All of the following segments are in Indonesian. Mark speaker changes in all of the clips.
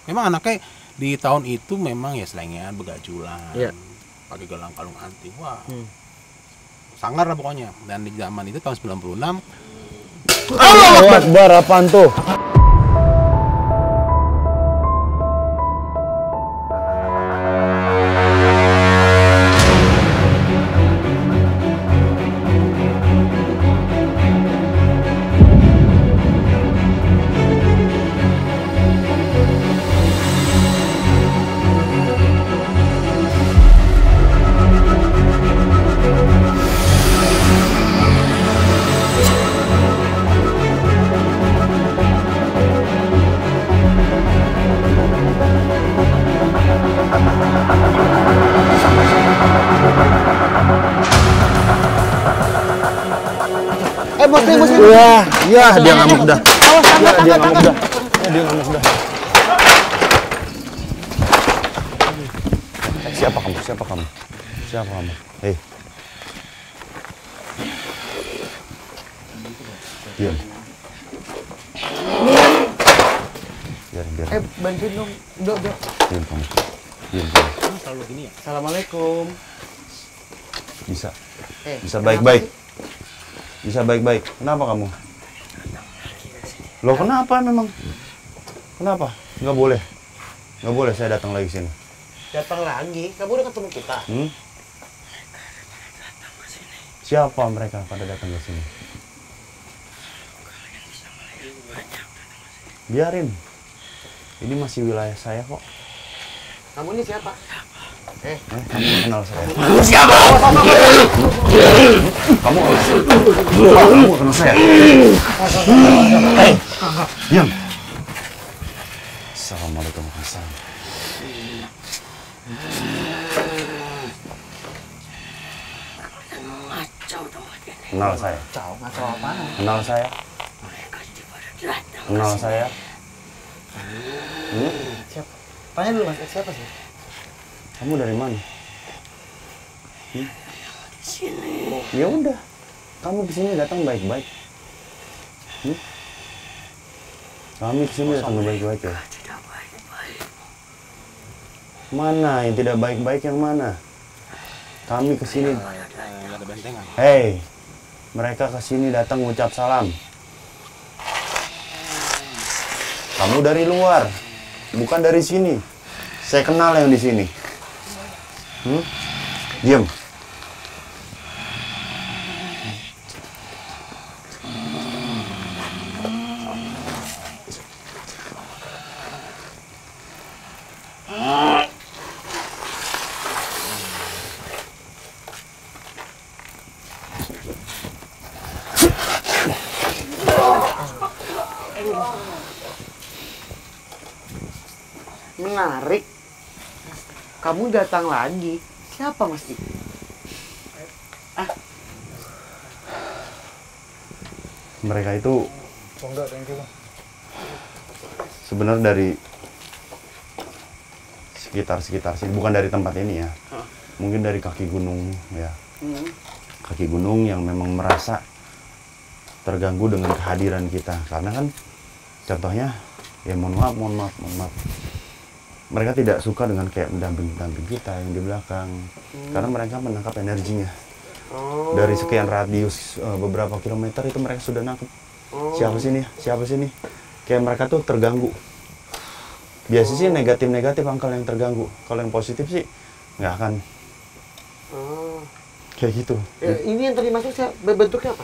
Speaker 1: Memang anaknya di tahun itu memang ya selengean, begajulan, pakai gelang kalung anting. Wah, sangar lah pokoknya. Dan di zaman itu tahun 96.
Speaker 2: Allahu Akbar, apaan tuh?
Speaker 3: Bos.
Speaker 2: Ya, dia ngamuk dah. Ya, dia ngamuk dah. Siapa kamu? Hei. Diam. Biar.
Speaker 3: Bantuin dong. Dok.
Speaker 2: Diam kamu.
Speaker 1: Selalu gini ya.
Speaker 3: Assalamualaikum.
Speaker 2: Bisa baik-baik. Bisa baik-baik. Kenapa kamu? Loh, kenapa memang? Kenapa? Nggak boleh. Nggak boleh saya datang lagi sini.
Speaker 3: Datang lagi? Kamu udah ketemu kita?
Speaker 2: Siapa mereka pada datang ke sini? Biarin. Ini masih wilayah saya kok.
Speaker 3: Kamu ini siapa?
Speaker 2: Kamu kenal saya.
Speaker 1: Siapa?
Speaker 2: Kamu kenal saya. Diam. Assalamualaikum warahmatullahi Kenal saya.
Speaker 3: Ngaco apaan?
Speaker 2: Kenal saya. Kenal saya.
Speaker 3: Siapa? Tanya dulu Mas, siapa sih?
Speaker 2: Kamu dari mana?
Speaker 4: Sini.
Speaker 2: Ya udah. Kamu kesini datang baik-baik. Kami kesini datang baik-baik ya.
Speaker 4: Tidak baik-baik.
Speaker 2: Mana yang tidak baik-baik yang mana? Kami kesini.
Speaker 1: Nggak ada bentengan.
Speaker 2: Hei, mereka kesini datang ngucap salam. Kamu dari luar, bukan dari sini. Saya kenal yang di sini. Diam.
Speaker 3: Menarik. Kamu datang lagi. Siapa Mas?
Speaker 2: Mereka itu sebenarnya dari sekitar sini, bukan dari tempat ini ya. Mungkin dari kaki gunung ya. Kaki gunung yang memang merasa terganggu dengan kehadiran kita. Karena kan contohnya ya mohon maaf. Mereka tidak suka dengan kayak mendamping kita yang di belakang. Karena mereka menangkap energinya. Dari sekian radius beberapa kilometer itu mereka sudah nangkep. Siapa sini? Kayak mereka tuh terganggu. Biasa sih negatif angkal yang terganggu. Kalau yang positif sih nggak akan kayak gitu.
Speaker 3: Ini yang tadi masuk bentuknya apa?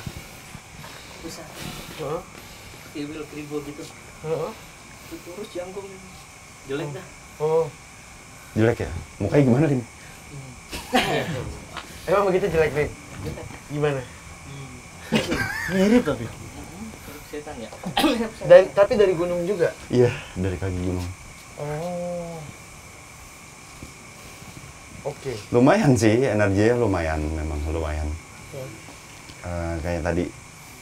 Speaker 4: Bisa. Iwil keribu gitu. Terus jangkung. Jelek dah.
Speaker 2: Jelek ya? Mukanya gimana, Rin?
Speaker 3: Emang begitu jelek, Rin? Gimana?
Speaker 2: Mirip tapi.
Speaker 4: Setan ya?
Speaker 3: Tapi dari gunung juga?
Speaker 2: Iya, dari kaki gunung.
Speaker 3: Oke.
Speaker 2: Lumayan sih, energinya memang lumayan. Kayak tadi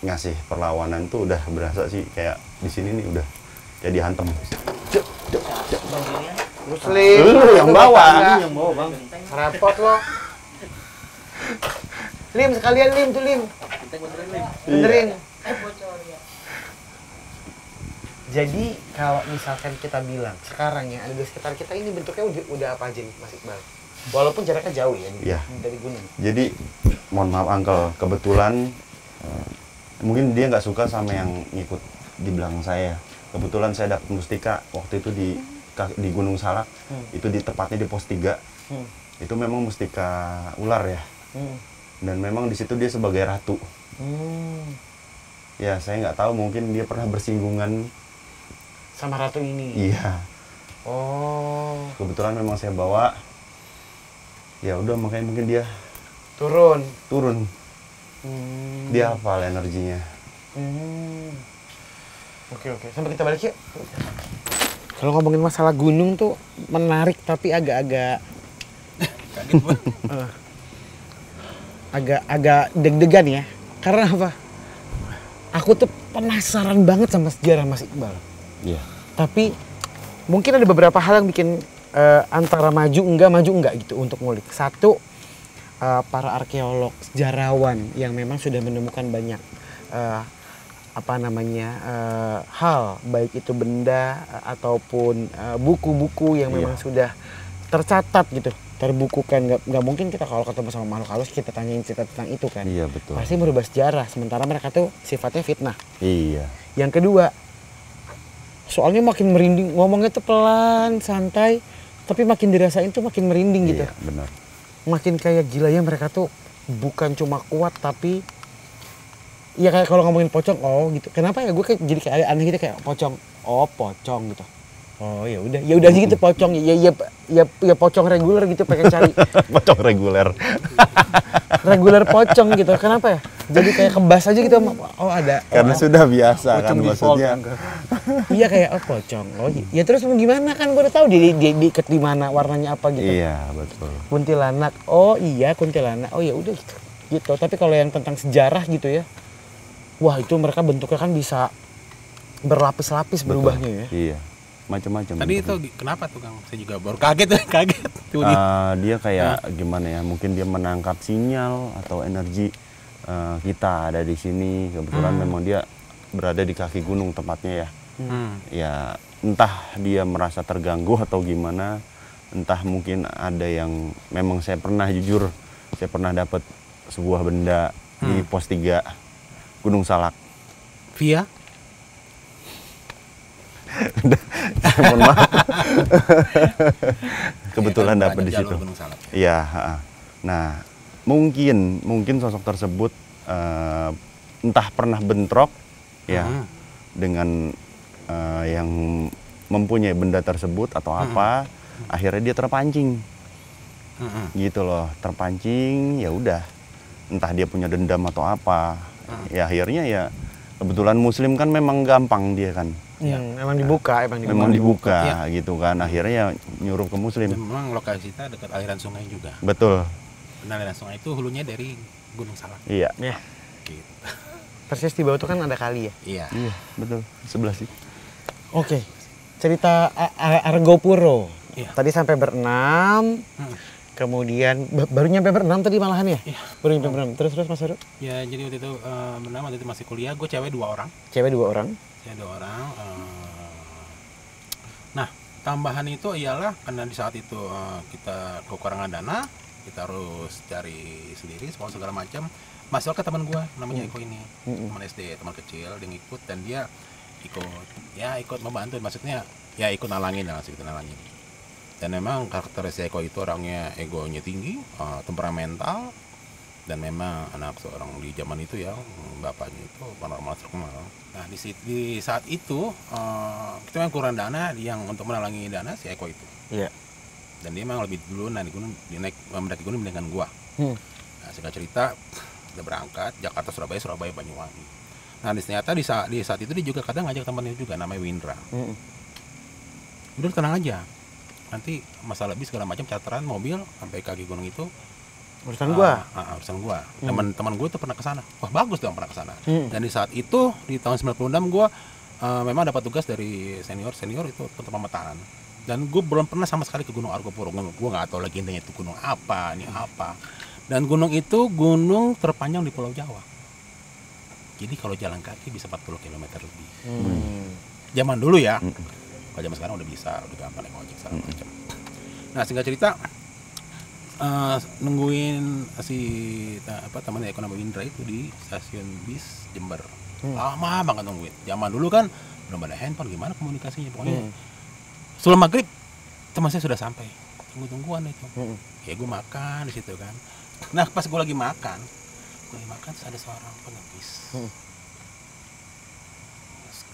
Speaker 2: ngasih perlawanan tuh udah berasa sih kayak di sini nih udah kayak dihantam.
Speaker 3: Muslim.
Speaker 2: Lu yang bawa.
Speaker 3: Bang. Repot lo. Lim sekalian tuh Lim. Benerin.
Speaker 4: Bocor ya.
Speaker 3: Jadi kalau misalkan kita bilang sekarang ya ada di sekitar kita ini bentuknya udah apa aja nih Mas Iqbal? Walaupun jaraknya jauh ya dari gunung.
Speaker 2: Jadi mohon maaf Uncle, kebetulan mungkin dia nggak suka sama yang ngikut di belakang saya. Kebetulan saya dapat mustika waktu itu di Gunung Salak, itu tepatnya di pos 3. Itu memang mustika ular ya. Dan memang di situ dia sebagai ratu. Ya saya nggak tahu, mungkin dia pernah bersinggungan
Speaker 3: sama ratu ini.
Speaker 2: Iya.
Speaker 3: Oh.
Speaker 2: Kebetulan memang saya bawa. Ya udah makanya mungkin dia
Speaker 3: turun.
Speaker 2: Dia hafal energinya.
Speaker 3: Oke. Sampai kita balik yuk. Kalau ngomongin masalah gunung tuh menarik tapi agak-agak agak deg-degan ya. Karena apa? Aku tuh penasaran banget sama sejarah Mas Iqbal.
Speaker 2: Iya.
Speaker 3: Tapi mungkin ada beberapa hal yang bikin antara maju enggak gitu untuk ngulik. Satu, para arkeolog, sejarawan yang memang sudah menemukan banyak hal, baik itu benda ataupun buku-buku yang memang sudah tercatat gitu, terbukukan. Nggak mungkin kita kalau ketemu sama makhluk halus kita tanyain cerita tentang itu kan.
Speaker 2: Iya betul.
Speaker 3: Pasti merubah sejarah, sementara mereka tuh sifatnya fitnah.
Speaker 2: Iya.
Speaker 3: Yang kedua, soalnya makin merinding, ngomongnya tuh pelan, santai, tapi makin dirasain tuh makin merinding gitu.
Speaker 2: Iya, benar.
Speaker 3: Makin kayak gila ya, mereka tuh bukan cuma kuat tapi ya kayak kalau ngomongin pocong, oh gitu. Kenapa ya gue jadi kayak aneh gitu, kayak pocong. Oh, pocong gitu. Oh ya udah sih gitu pocong. Ya pocong reguler gitu, pengen cari
Speaker 2: Pocong reguler.
Speaker 3: reguler pocong gitu. Kenapa ya? Jadi kayak kebas aja gitu. Oh ada.
Speaker 2: Karena sudah biasa kan maksudnya.
Speaker 3: Iya kayak pocong. Oh ya terus gimana kan gue udah tahu dia diikat di mana, warnanya apa gitu.
Speaker 2: Iya betul.
Speaker 3: Kuntilanak. Oh iya kuntilanak. Oh ya udah gitu. Gitu. Tapi kalau yang tentang sejarah gitu ya, wah itu mereka bentuknya kan bisa berlapis-lapis berubahnya ya.
Speaker 2: Iya. Macam-macam.
Speaker 1: Tadi itu kenapa tuh Kang? Saya juga baru kaget. Tuh
Speaker 2: dia kayak gimana ya? Mungkin dia menangkap sinyal atau energi kita ada di sini. Kebetulan memang dia berada di kaki gunung tempatnya ya. Ya entah dia merasa terganggu atau gimana. Entah mungkin ada yang memang saya pernah dapat sebuah benda di pos 3 Gunung Salak.
Speaker 1: Via?
Speaker 2: Mohon maaf. Kebetulan dapat di situ. Iya. Nah, mungkin sosok tersebut entah pernah bentrok ya dengan yang mempunyai benda tersebut atau apa, akhirnya dia terpancing. Gitu loh, terpancing. Ya udah, entah dia punya dendam atau apa. Ya akhirnya ya kebetulan Muslim kan memang gampang dia kan.
Speaker 3: Emang dibuka.
Speaker 2: Ya. Gitu kan. Akhirnya ya nyuruh ke Muslim.
Speaker 1: Dan memang lokasi kita dekat aliran sungai juga.
Speaker 2: Betul.
Speaker 1: Dan aliran sungai itu hulunya dari Gunung Salak.
Speaker 2: Iya.
Speaker 1: Gitu.
Speaker 3: Persis di bawah itu kan ada kali ya.
Speaker 1: Iya.
Speaker 2: Iya, betul. Sebelah sih.
Speaker 3: Oke. Cerita Argopuro.
Speaker 1: Iya.
Speaker 3: Tadi sampai berenam. Kemudian baru nyampe berenam tadi malahan ya?
Speaker 1: Iya.
Speaker 3: Baru nyampe berenam. Terus Mas Heru?
Speaker 1: Ya jadi waktu itu berenam, waktu itu masih kuliah. Gue cewek 2 orang.
Speaker 3: Cewek 2 orang.
Speaker 1: Nah, tambahan itu ialah karena di saat itu kita kekurangan dana, kita harus cari sendiri segala macam. Masuk ke teman gue namanya Eko ini, teman SD, teman kecil, dia ngikut dan dia ikut membantu, maksudnya ya ikut nalangin. Dan memang karakteristik Eko itu orangnya egonya tinggi, temperamental, dan memang anak seorang di zaman itu ya, bapaknya itu paranormal terkenal. Nah di saat itu kita memang kurang dana, yang untuk menalangi dana si Eko itu.
Speaker 3: Iya.
Speaker 1: Dan dia memang lebih dulu naik gunung, mendaki gunung dengan gua. Nah singkat cerita, kita berangkat Jakarta, Surabaya, Banyuwangi. Nah ternyata di saat itu dia juga kadang ngajak temannya juga, namanya Windra. Udah tenang aja, nanti masalah bis segala macam, charteran mobil sampai kaki gunung itu
Speaker 3: urusan gua.
Speaker 1: Urusan gua. Teman gue tuh pernah ke sana. Wah, bagus dong pernah ke sana. Dan di saat itu di tahun 96 gua memang dapat tugas dari senior itu untuk pemetaan. Dan gue belum pernah sama sekali ke Gunung Argopuro. Gue nggak tahu lagi intinya itu gunung apa, ini apa. Dan gunung itu gunung terpanjang di Pulau Jawa. Jadi kalau jalan kaki bisa 40 km lebih. Zaman dulu ya. Kalau zaman sekarang udah bisa, udah gampang naik ojek segala macam. Nah, singkat cerita nungguin si teman ekonomi Indra itu di stasiun bis Jember. Lama banget nungguin. Zaman dulu kan belum ada handphone, gimana komunikasinya pokoknya. Sebelum maghrib teman saya sudah sampai. Tungguan itu. Ya gue makan di situ kan. Nah, pas gue lagi makan terus ada seorang pengemis.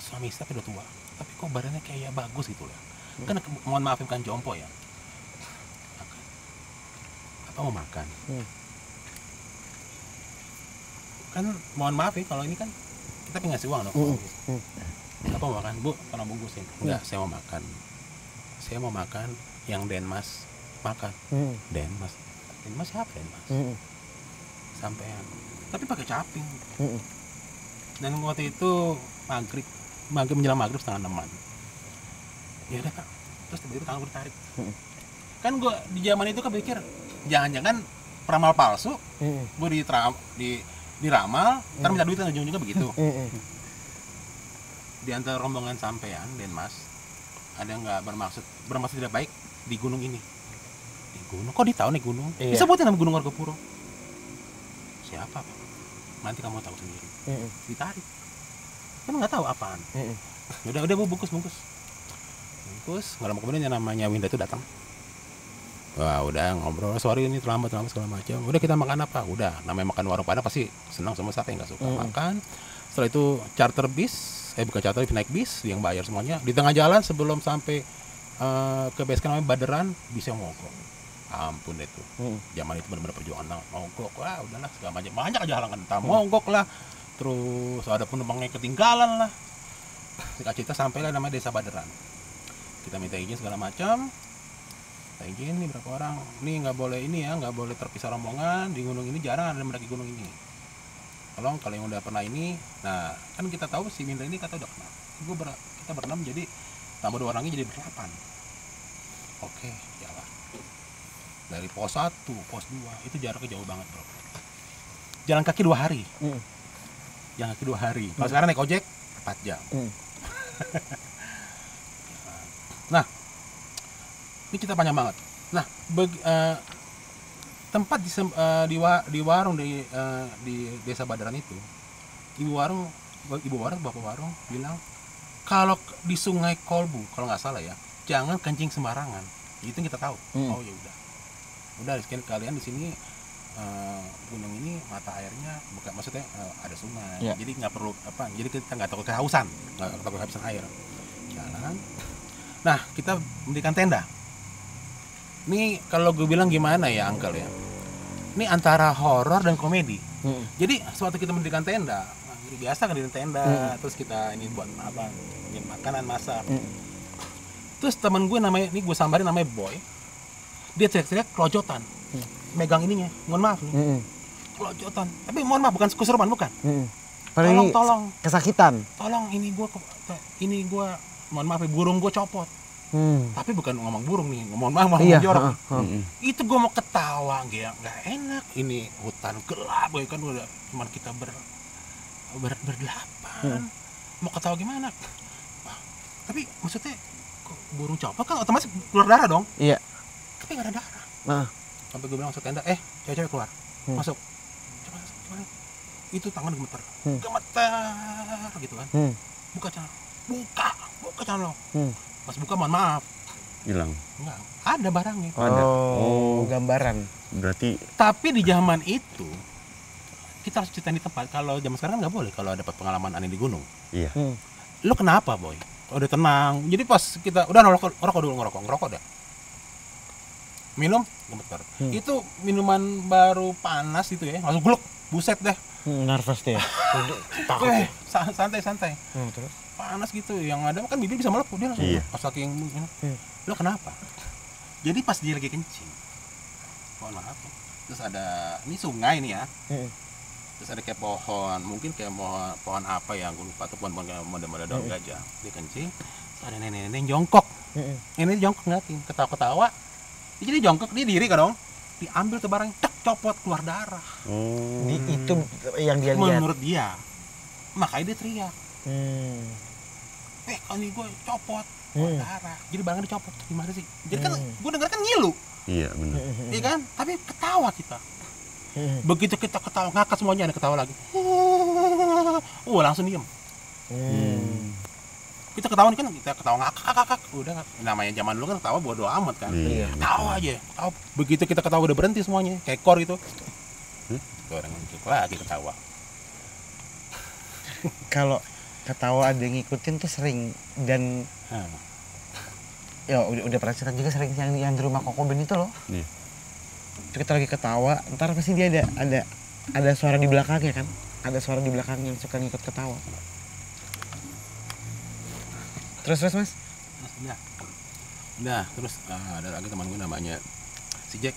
Speaker 1: Suami istri udah tua, tapi kok badannya kayak bagus gitu lah. Kan mohon maaf kan jompo ya. Apa mau makan? Kan mohon maaf ya kalau ini kan kita pengen ngasih uang dong. Apa mau makan? Bu, tolong bungkusin. Enggak, saya mau makan. Saya mau makan yang Denmas makan. Denmas siapa Denmas? Sampean. Tapi pakai caping. Dan waktu itu maghrib menjelang maghrib 5:30. Ya udah Kak. Terus tiba-tiba tangan gue ditarik. Kan gue di zaman itu kepikir jangan-jangan peramal palsu. Gue diramal, ntar minta duit kan ujung-ujungnya begitu. Di antara rombongan sampean Denmas ada nggak bermaksud tidak baik di gunung ini? Di gunung? Kok ditahu nih gunung? Disebutin nama Gunung Argopuro. Siapa Pak? Nanti kamu tahu sendiri. Ditarik. Kan nggak tahu apaan. Udah Bu, bungkus. Nggak lama kemudian yang namanya Winda itu datang. Wah, udah ngobrol, sorry ini terlambat segala macam. Udah kita makan apa? Udah, namanya makan warung Padang pasti senang, sama siapa yang nggak suka makan. Setelah itu charter bis, bukan charter, naik bis yang bayar semuanya. Di tengah jalan sebelum sampai ke base camp namanya Baderan, bisa mogok. Ampun deh tuh. Zaman itu benar-benar perjuangan banget. Mogok, wah udahlah segala macam. Banyak aja halangan, entah mogok lah. Terus ada penumpangnya ketinggalan lah. Singkat cerita sampailah namanya Desa Baderan. Kita minta izin segala macam. Izin nih berapa orang, nih nggak boleh ini ya, nggak boleh terpisah rombongan di gunung ini, jarang ada mendaki gunung ini. Tolong kalau yang udah pernah ini, nah kan kita tahu si Mindra ini kata udah kenal. Kita berenam jadi tambah 2 orangnya jadi 8. Oke, jalan. Dari pos 1, pos 2 itu jaraknya jauh banget bro. Jalan kaki 2 hari. Jalan kaki 2 hari. Kalau sekarang naik ojek 4 jam. Nah, ini kita panjang banget. Nah, tempat di warung di Desa Baderan itu, ibu warung, bapak warung bilang kalau di Sungai Kolbu, kalau nggak salah ya, jangan kencing sembarangan. Itu kita tahu. Oh ya udah sekian kalian di sini gunung ini mata airnya bukan, maksudnya ada sungai, jadi nggak perlu jadi kita nggak takut kehausan, nggak takut kehabisan air. Jalan. Nah, kita mendirikan tenda. Ini kalau gue bilang gimana ya Uncle ya, ini antara horor dan komedi. Jadi suatu kita mendirikan tenda, biasa kan di tenda, terus kita ini buat apa, makanan masak. Terus temen gue namanya, ini gue sambarin namanya Boy, dia teriak-teriak kelojotan, megang ininya, mohon maaf nih, kelojotan, tapi mohon maaf bukan kesurupan, bukan. Tolong
Speaker 3: kesakitan.
Speaker 1: Tolong ini gue, mohon maaf burung gue copot. Tapi bukan ngomong burung nih, ngomong jorok. Itu gue mau ketawa, nggak enak. Ini hutan gelap, kan udah cuma kita berdelapan. Mau ketawa gimana? Tapi maksudnya burung copot kan otomatis keluar darah dong.
Speaker 3: Iya.
Speaker 1: Tapi nggak ada darah. Sampai gue bilang masuk tenda, cewek-cewek keluar, masuk. Coba. Itu tangan gemeter gitu kan. Buka channel, buka channel. Pas buka mohon maaf
Speaker 2: hilang.
Speaker 1: Enggak, ada barangnya.
Speaker 2: Ada.
Speaker 3: Gambaran.
Speaker 2: Berarti
Speaker 1: tapi di zaman itu kita harus cerita di tempat. Kalau zaman sekarang nggak boleh kalau dapat pengalaman aneh di gunung.
Speaker 2: iya.
Speaker 1: Lu kenapa Boy? Udah tenang. Jadi pas kita udah ngerokok dah. Minum gemeter. Itu minuman baru panas itu ya, langsung gluk, buset deh.
Speaker 3: Nervous deh ya. Takut.
Speaker 1: Santai.
Speaker 3: Terus
Speaker 1: panas gitu, yang ada kan bibir bisa melepuh, dia langsung pas saking lo kenapa? Jadi pas dia lagi kencing, mohon maaf, terus ada ini sungai nih ya, terus ada kayak pohon, mungkin kayak pohon apa ya, gue lupa tuh, pohon model daun gajah, dia kencing, terus ada nenek jongkok, ini jongkok ngeliatin, ketawa-ketawa, jadi jongkok, dia diri kan dong, diambil tuh barang, copot keluar darah.
Speaker 3: Itu yang dia lihat.
Speaker 1: Menurut dia, makanya dia teriak. kaki gue copot, darah. Jadi barangnya dicopot, gimana sih? Jadi kan gue denger kan ngilu,
Speaker 2: Iya benar.
Speaker 1: iya kan? Tapi ketawa kita. Begitu kita ketawa, ngakak semuanya, ada ketawa lagi. Langsung diem. Kita ketawa kan, kita ketawa ngakak, udah namanya zaman dulu kan ketawa bodo amat kan.
Speaker 2: Iya.
Speaker 1: Ketawa aja, ketawa. Begitu kita ketawa udah berhenti semuanya, kayak kor gitu. Tuh orang ngikut lagi ketawa.
Speaker 3: Kalau ketawa ada yang ngikutin tuh sering, dan ya udah pernah cerita juga sering yang di rumah Koko Ben itu loh.
Speaker 2: Iya.
Speaker 3: Kita lagi ketawa, ntar pasti dia ada suara di belakangnya kan, ada suara di belakang yang suka ngikut ketawa. Terus mas?
Speaker 1: Udah, terus ada lagi teman gue namanya si Jack.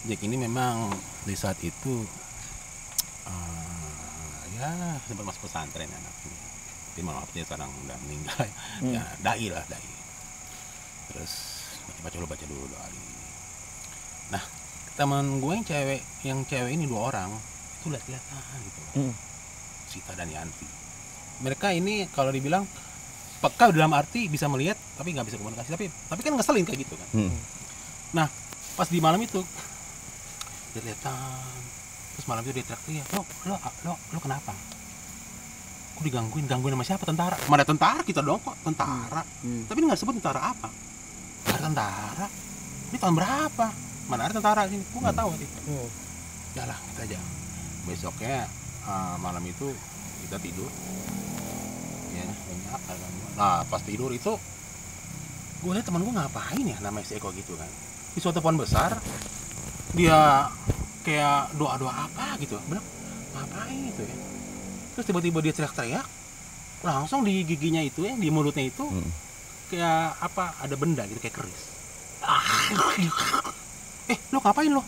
Speaker 1: Jack ini memang di saat itu ya sempat masuk pesantren anaknya. Tapi maaf dia sekarang udah meninggal. Ya dai. Terus baca dulu doa ini. Nah, teman gue yang cewek ini 2 orang itu lihat-lihatan gitu. Sita dan Yanti. Mereka ini kalau dibilang peka dalam arti bisa melihat tapi nggak bisa komunikasi, tapi kan ngeselin kayak gitu kan. Nah, pas di malam itu dia lihat-lihatan, terus malam itu dia teriak-teriak, lo kenapa? Kok gangguin sama siapa? Tentara. Mana tentara kita dong kok, tentara. Tapi nggak sebut tentara apa. Nggak ada tentara. Ini tahun berapa? Mana ada tentara sini? Gue nggak tahu sih. Yalah, kita aja. Besoknya malam itu kita tidur. Ya, banyak kan. Nah, pas tidur itu gue lihat teman gue ngapain ya namanya si Eko gitu kan. Di suatu pohon besar dia kayak doa-doa apa gitu. Bener, ngapain itu ya? Terus tiba-tiba dia teriak-teriak, langsung di giginya itu, yang di mulutnya itu kayak apa, ada benda gitu kayak keris. Lo ngapain lo?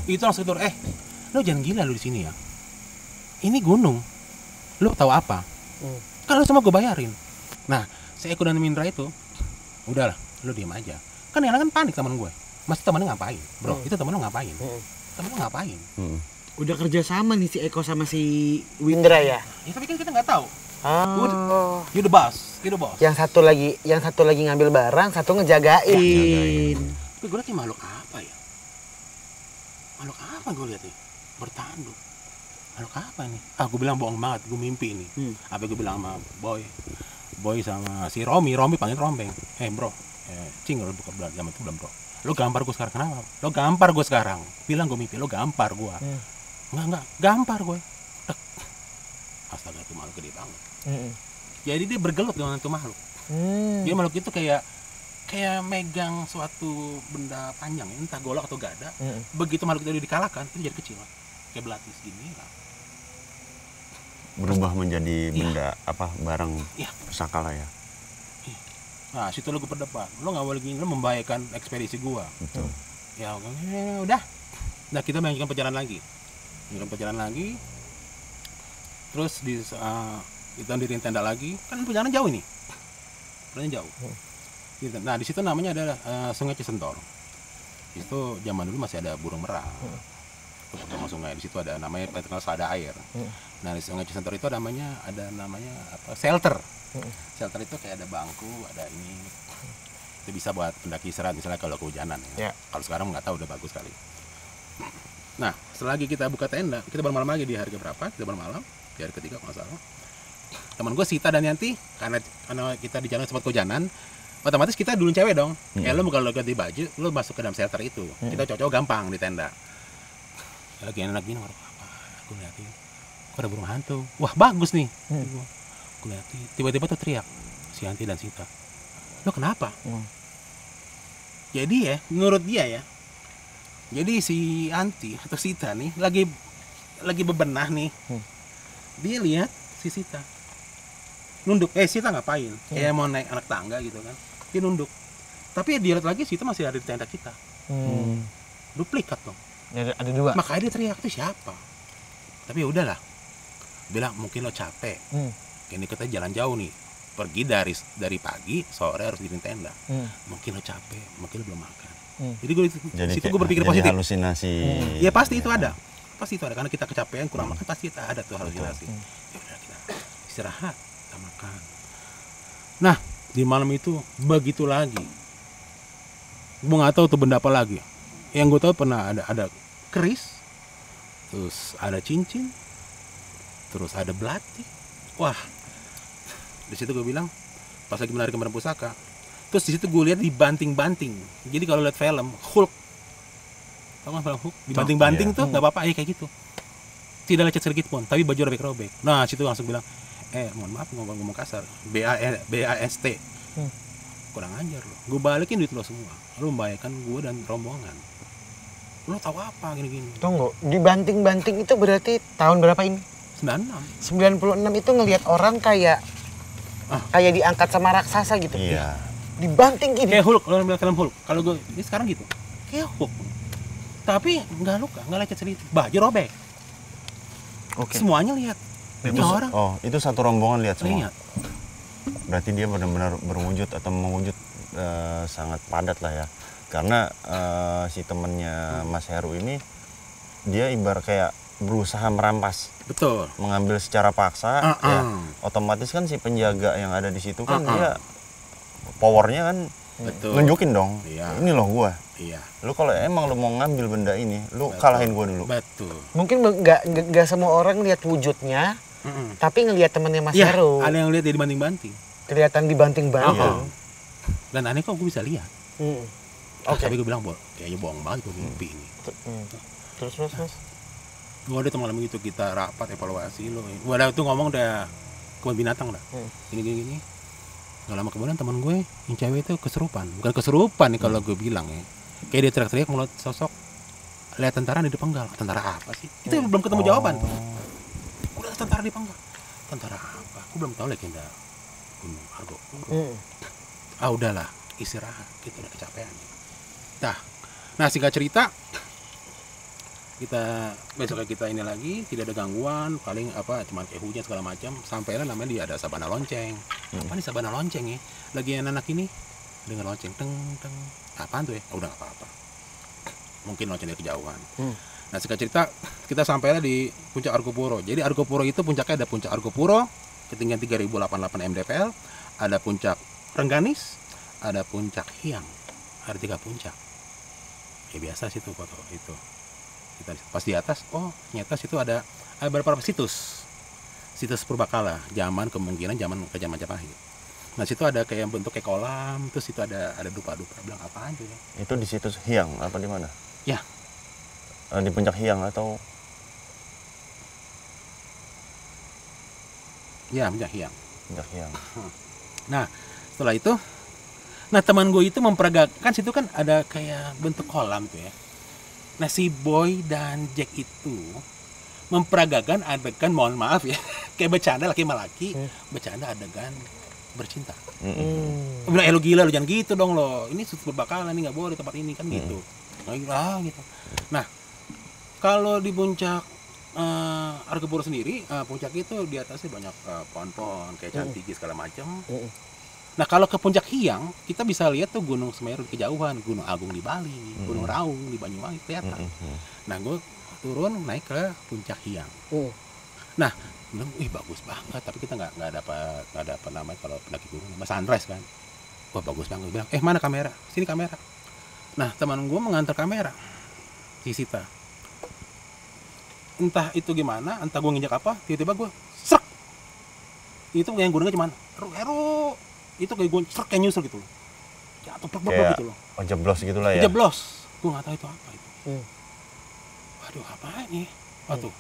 Speaker 1: Itu langsung tidur. Lo jangan gila lo di sini ya. Ini gunung. Lo tahu apa? Kan lo semua gue bayarin. Nah, si Eko dan Mindra itu, udahlah, lo diam aja. Kan yang lain kan panik teman gue. Mas temennya ngapain? Bro, itu temen lo ngapain? Temen lo ngapain?
Speaker 3: Udah kerja sama nih si Eko sama si Windra ya?
Speaker 1: Ya tapi kan kita nggak tahu.
Speaker 3: Oh.
Speaker 1: You the boss.
Speaker 3: Yang satu lagi ngambil barang, satu ngejagain.
Speaker 1: Tapi gue liat makhluk apa ya? Makhluk apa gue liat nih? Bertanduk. Makhluk apa nih? Gue bilang bohong banget, gue mimpi ini. Apa gue bilang sama Boy sama si Romi panggil Rombeng. Bro, cing lo buka bulan zaman itu belum bro. Lo gampar gue sekarang, kenapa? Lo gampar gue sekarang. Bilang gue mimpi, lo gampar gue. Enggak, gampar gue. Astaga, itu makhluk gede banget. Jadi dia bergelut dengan itu makhluk. Dia makhluk itu kayak megang suatu benda panjang, entah golok atau gada. Begitu makhluk itu dikalahkan, itu jadi kecil. Kayak belati segini lah.
Speaker 2: Berubah menjadi benda barang pusaka lah ya.
Speaker 1: Nah, situ lo gue berdebat. Lo nggak boleh gini, lo membahayakan ekspedisi gua.
Speaker 2: Betul.
Speaker 1: Ya udah. Nah, kita melanjutkan perjalanan lagi. Terus kita diriin tenda lagi. Kan perjalanan jauh ini. Perjalanan jauh. Nah, di situ namanya ada Sungai Cisentor. Itu zaman dulu masih ada burung merak. Itu pertama sungai. Di situ ada namanya ada air. Nah, di Sungai Cisentor itu ada namanya shelter. Shelter itu kayak ada bangku, ada ini. Itu bisa buat pendaki istirahat misalnya kalau kehujanan ya. Kalau sekarang nggak tahu, udah bagus sekali. Nah, setelah lagi kita buka tenda, kita bermalam lagi di hari keberapa? Kita bermalam di hari ketiga kalau nggak salah. Teman gue Sita dan Yanti, karena kita di jalan sempat kehujanan, otomatis kita dulu cewek dong. Lo kalau ganti baju, lo masuk ke dalam shelter itu. Kita cocok gampang di tenda. Lagi enak gini, apa? Aku liatin, kok ada burung hantu. Wah, bagus nih. Aku liatin, tiba-tiba tuh teriak si Yanti dan Sita. Lo kenapa? Jadi ya, menurut dia ya. Jadi si Yanti atau Sita nih lagi bebenah nih. Dia lihat si Sita nunduk. Sita ngapain? Kayak mau naik anak tangga gitu kan. Dia nunduk. Tapi dia lihat lagi Sita masih ada di tenda kita. Duplikat dong.
Speaker 3: Ada dua.
Speaker 1: Makanya dia teriak, itu siapa? Tapi ya udahlah. Bilang mungkin lo capek. Ini kita jalan jauh nih, pergi dari pagi, sore harus diriin tenda. Mungkin lo capek, mungkin lo belum makan. Jadi gue berpikir positif.
Speaker 2: Halusinasi.
Speaker 1: Ya pasti itu ada, karena kita kecapean kurang makan pasti ada tuh halusinasi. Ya udah kita istirahat, kita makan. Nah, Di malam itu begitu lagi. Gue nggak tahu tuh benda apa lagi. Yang gue tahu pernah ada keris, terus ada cincin, terus ada belati. Wah, di situ gue bilang pas lagi menarik barang pusaka. Terus di situ gue lihat dibanting-banting. Jadi kalau lihat film Hulk, tau kan film Hulk? Dibanting-banting tuh nggak apa-apa, kayak gitu. Tidak lecet sedikit pun, tapi baju robek-robek. Nah, situ langsung bilang, mohon maaf ngomong kasar, BAST. Kurang ajar lo. Gue balikin duit lo semua. Lo membahayakan gue dan rombongan. Lo tahu apa gini-gini?
Speaker 3: Tunggu, dibanting-banting itu berarti tahun berapa ini?
Speaker 1: 96.
Speaker 3: 96 itu ngelihat orang kayak kayak diangkat sama raksasa gitu.
Speaker 2: Iya.
Speaker 3: Dibanting gini.
Speaker 1: Kayak Hulk, lo bilang film Hulk. Kalau gue ini sekarang gitu. Kayak Hulk. Tapi nggak luka, nggak lecet sedikit. Baju robek.
Speaker 2: Oke.
Speaker 1: Semuanya lihat.
Speaker 2: Itu
Speaker 1: orang.
Speaker 2: itu satu rombongan lihat semua.
Speaker 1: Lihat.
Speaker 2: Berarti dia benar-benar berwujud atau mewujud sangat padat lah ya. Karena si temennya Mas Heru ini dia ibarat kayak berusaha merampas,
Speaker 1: Betul.
Speaker 2: mengambil secara paksa. Ya, otomatis kan si penjaga yang ada di situ kan dia powernya kan
Speaker 1: Betul.
Speaker 2: nunjukin dong.
Speaker 1: Iya.
Speaker 2: Ini loh gua.
Speaker 1: Iya.
Speaker 2: Lu kalau emang lu mau ngambil benda ini, lu
Speaker 1: Betul.
Speaker 2: kalahin gua dulu.
Speaker 1: Betul.
Speaker 3: Mungkin nggak semua orang lihat wujudnya, tapi ngelihat temennya Mas
Speaker 1: Iya,
Speaker 3: Heru.
Speaker 1: ada yang lihat dia dibanting-banting.
Speaker 3: Kelihatan dibanting-banting.
Speaker 1: Dan aneh kok gue bisa lihat.
Speaker 3: Oke.
Speaker 1: Tapi gue bilang, kayaknya bohong banget gue mimpi ini.
Speaker 3: Terus.
Speaker 1: Gue udah tuh malam itu kita rapat evaluasi lo. Gue udah tuh ngomong udah kebun binatang dah. Gini. Gak lama kemudian teman gue yang cewek itu kesurupan. Bukan kesurupan nih kalau gue bilang ya. Kayak dia teriak-teriak melihat sosok lihat tentara di penggal. Tentara apa sih? Itu belum ketemu jawaban tuh. Udah tentara di penggal. Tentara apa? Aku belum tahu legenda Gunung Argopuro. Udahlah, istirahat. Kita udah kecapean. Nah singkat cerita, kita besoknya kita ini lagi tidak ada gangguan, paling cuman kayak hujan segala macam. Sampailah namanya dia ada sabana lonceng. Apa nih sabana lonceng ya? Lagi anak ini dengar lonceng teng. Apaan tuh ya? Udah nggak apa-apa. Mungkin lonceng dari kejauhan. Nah singkat cerita kita sampailah di puncak Argopuro. Jadi Argopuro itu puncaknya ada puncak Argopuro ketinggian 3088 mdpl, ada puncak Rengganis, ada puncak Hyang. Ada 3 puncak. Ya biasa sih tuh foto itu. Kita pas di atas, ternyata situ ada beberapa situs purbakala, kemungkinan zaman kerajaan Majapahit. Nah situ ada kayak bentuk kayak kolam, terus situ ada dupa-dupa. Bilang apaan tuh ya?
Speaker 2: Itu di situs Hyang apa di mana?
Speaker 1: Ya.
Speaker 2: Di puncak Hyang atau?
Speaker 1: Ya, puncak Hyang.
Speaker 2: Puncak Hyang.
Speaker 1: Nah setelah itu, teman gue itu memperagakan situ kan ada kayak bentuk kolam tuh ya. Nah si Boy dan Jack itu memperagakan adegan, mohon maaf ya, kayak bercanda laki sama laki, bercanda adegan bercinta. Gue bilang, lo gila, lo jangan gitu dong lo. Ini sudut berbakalan, ini nggak boleh di tempat ini kan gitu. Gitu. Nah kalau di puncak Argopuro sendiri, puncak itu di atasnya banyak pohon-pohon kayak cantigi segala macam. Nah kalau ke puncak Hyang kita bisa lihat tuh Gunung Semeru di kejauhan, Gunung Agung di Bali, Gunung Raung di Banyuwangi kelihatan. Nah gue turun naik ke puncak Hyang. Nah bilang, bagus banget, tapi kita nggak dapat namanya kalau pendaki gunung, nama sunrise kan. Wah bagus banget. Gue bilang, mana kamera? Sini kamera. Nah teman gue mengantar kamera, si Sita. Entah itu gimana, entah gue nginjak apa, tiba-tiba gue serak. Itu yang gunungnya cuman Heru. Itu kayak gue serak kayak nyusul gitu loh. Jatuh plek gitu loh.
Speaker 2: Jeblos gitu lah ya.
Speaker 1: Jeblos. Gue nggak tahu itu apa itu. Waduh apaan nih? Waduh.